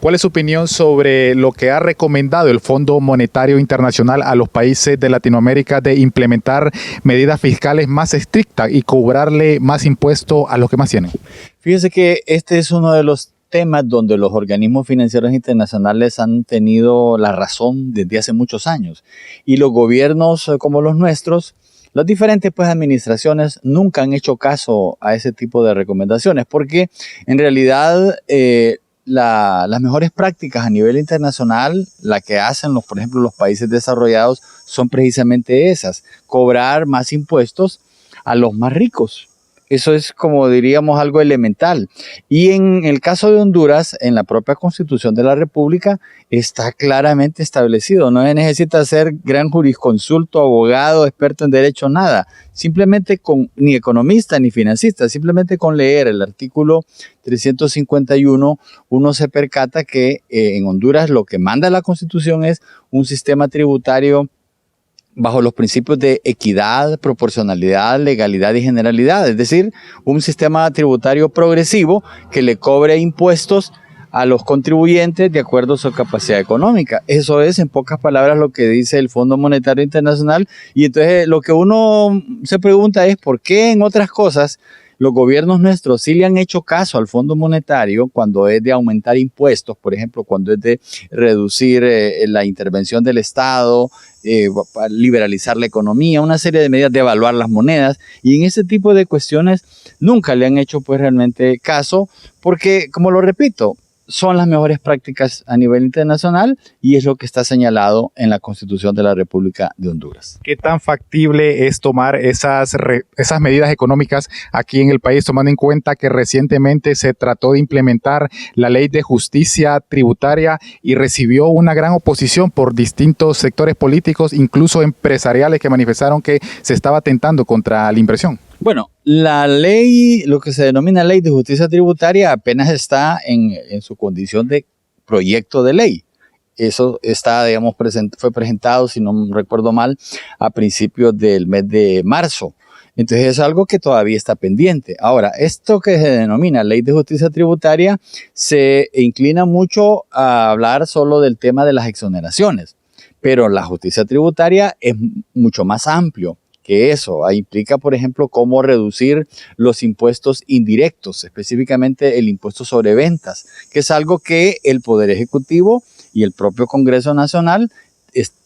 ¿Cuál es su opinión sobre lo que ha recomendado el Fondo Monetario Internacional a los países de Latinoamérica de implementar medidas fiscales más estrictas y cobrarle más impuestos a los que más tienen? Fíjese que este es uno de los temas donde los organismos financieros internacionales han tenido la razón desde hace muchos años. Y los gobiernos como los nuestros, las diferentes administraciones nunca han hecho caso a ese tipo de recomendaciones, porque en realidad las mejores prácticas a nivel internacional, la que hacen por ejemplo los países desarrollados, son precisamente esas: cobrar más impuestos a los más ricos. Eso es, como diríamos, algo elemental. Y en el caso de Honduras, en la propia Constitución de la República, está claramente establecido. No se necesita ser gran jurisconsulto, abogado, experto en derecho, nada. Simplemente ni economista ni financista, simplemente con leer el artículo 351, uno se percata que en Honduras lo que manda la Constitución es un sistema tributario bajo los principios de equidad, proporcionalidad, legalidad y generalidad. Es decir, un sistema tributario progresivo que le cobre impuestos a los contribuyentes de acuerdo a su capacidad económica. Eso es, en pocas palabras, lo que dice el Fondo Monetario Internacional. Y entonces lo que uno se pregunta es ¿por qué en otras cosas los gobiernos nuestros sí le han hecho caso al Fondo Monetario cuando es de aumentar impuestos, por ejemplo, cuando es de reducir la intervención del Estado, para liberalizar la economía, una serie de medidas de evaluar las monedas, y en ese tipo de cuestiones nunca le han hecho pues realmente caso, porque, como lo repito, son las mejores prácticas a nivel internacional y es lo que está señalado en la Constitución de la República de Honduras. ¿Qué tan factible es tomar esas medidas económicas aquí en el país, tomando en cuenta que recientemente se trató de implementar la ley de justicia tributaria y recibió una gran oposición por distintos sectores políticos, incluso empresariales, que manifestaron que se estaba atentando contra la inversión? Bueno, la ley, lo que se denomina ley de justicia tributaria, apenas está en su condición de proyecto de ley. Eso está, digamos, fue presentado, si no recuerdo mal, a principios del mes de marzo. Entonces es algo que todavía está pendiente. Ahora, esto que se denomina ley de justicia tributaria se inclina mucho a hablar solo del tema de las exoneraciones, pero la justicia tributaria es mucho más amplio que eso. Ahí implica, por ejemplo, cómo reducir los impuestos indirectos, específicamente el impuesto sobre ventas, que es algo que el Poder Ejecutivo y el propio Congreso Nacional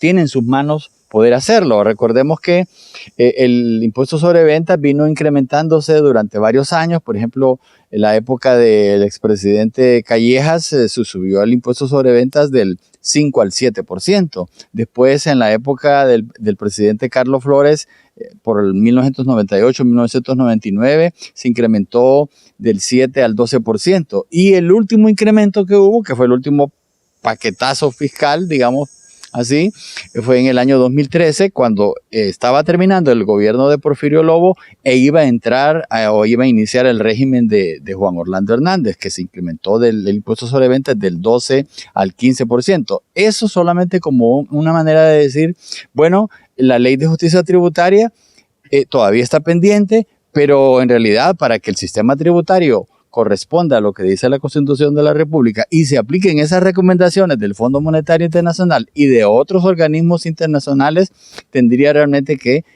tienen en sus manos poder hacerlo. Recordemos que el impuesto sobre ventas vino incrementándose durante varios años. Por ejemplo, en la época del expresidente Callejas se subió el impuesto sobre ventas del 5 al 7%. Después, en la época del presidente Carlos Flores, por el 1998-1999, se incrementó del 7 al 12%. Y el último incremento que hubo, que fue el último paquetazo fiscal, digamos así, fue en el año 2013, cuando estaba terminando el gobierno de Porfirio Lobo e iba a entrar o iba a iniciar el régimen de Juan Orlando Hernández, que se incrementó del impuesto sobre ventas del 12 al 15%. Eso solamente como una manera de decir, bueno, la ley de justicia tributaria todavía está pendiente, pero en realidad para que el sistema tributario corresponda a lo que dice la Constitución de la República y se apliquen esas recomendaciones del Fondo Monetario Internacional y de otros organismos internacionales, tendría realmente que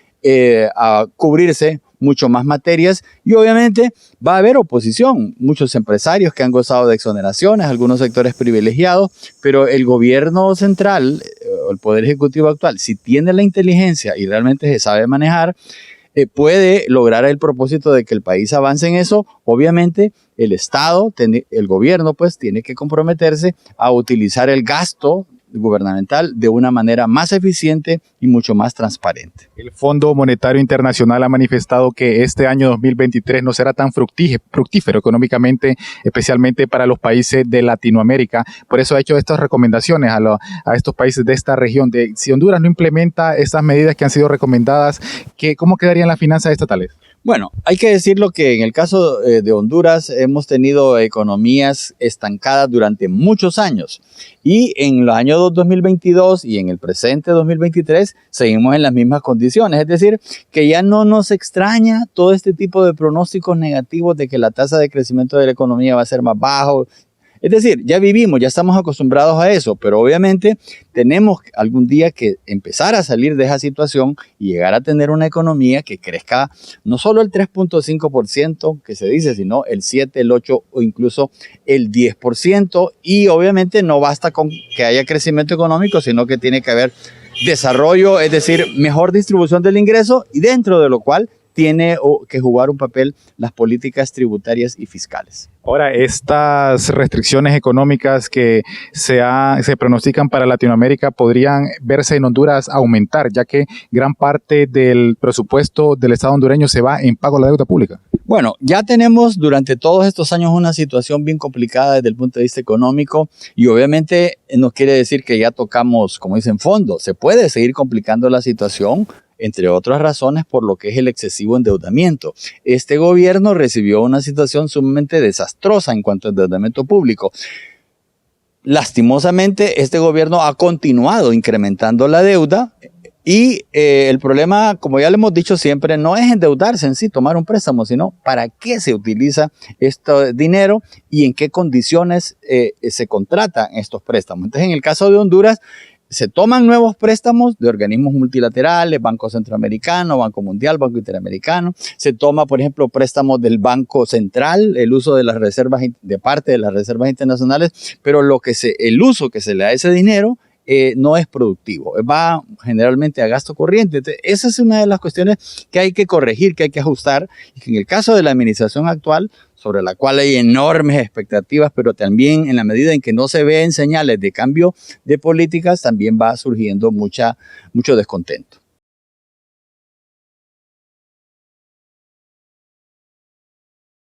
cubrirse mucho más materias y obviamente va a haber oposición, muchos empresarios que han gozado de exoneraciones, algunos sectores privilegiados, pero el gobierno central, el Poder Ejecutivo actual, si tiene la inteligencia y realmente se sabe manejar, puede lograr el propósito de que el país avance en eso. Obviamente el Estado, el gobierno pues tiene que comprometerse a utilizar el gasto gubernamental de una manera más eficiente y mucho más transparente. El Fondo Monetario Internacional ha manifestado que este año 2023 no será tan fructífero económicamente, especialmente para los países de Latinoamérica. Por eso ha hecho estas recomendaciones a estos países de esta región. Si Honduras no implementa estas medidas que han sido recomendadas, ¿cómo quedarían las finanzas estatales? Bueno, hay que decirlo que en el caso de Honduras hemos tenido economías estancadas durante muchos años y en los años 2022 y en el presente 2023 seguimos en las mismas condiciones. Es decir, que ya no nos extraña todo este tipo de pronósticos negativos de que la tasa de crecimiento de la economía va a ser más bajo. Es decir, ya vivimos, ya estamos acostumbrados a eso, pero obviamente tenemos algún día que empezar a salir de esa situación y llegar a tener una economía que crezca no solo el 3.5% que se dice, sino el 7, el 8 o incluso el 10%. Y obviamente no basta con que haya crecimiento económico, sino que tiene que haber desarrollo, es decir, mejor distribución del ingreso, y dentro de lo cual tiene que jugar un papel las políticas tributarias y fiscales. Ahora, estas restricciones económicas que se pronostican para Latinoamérica podrían verse en Honduras aumentar, ya que gran parte del presupuesto del Estado hondureño se va en pago a la deuda pública. Bueno, ya tenemos durante todos estos años una situación bien complicada desde el punto de vista económico, y obviamente no quiere decir que ya tocamos, como dicen, fondo. Se puede seguir complicando la situación, entre otras razones por lo que es el excesivo endeudamiento. Este gobierno recibió una situación sumamente desastrosa en cuanto a endeudamiento público. Lastimosamente, este gobierno ha continuado incrementando la deuda, y el problema, como ya le hemos dicho siempre, no es endeudarse en sí, tomar un préstamo, sino para qué se utiliza este dinero y en qué condiciones se contratan estos préstamos. Entonces, en el caso de Honduras, se toman nuevos préstamos de organismos multilaterales, Banco Centroamericano, Banco Mundial, Banco Interamericano. Se toma, por ejemplo, préstamos del Banco Central, el uso de las reservas, de parte de las reservas internacionales, pero el uso que se le da a ese dinero no es productivo, va generalmente a gasto corriente. Entonces, esa es una de las cuestiones que hay que corregir, que hay que ajustar, y que en el caso de la administración actual, sobre la cual hay enormes expectativas, pero también en la medida en que no se ven señales de cambio de políticas, también va surgiendo mucho descontento.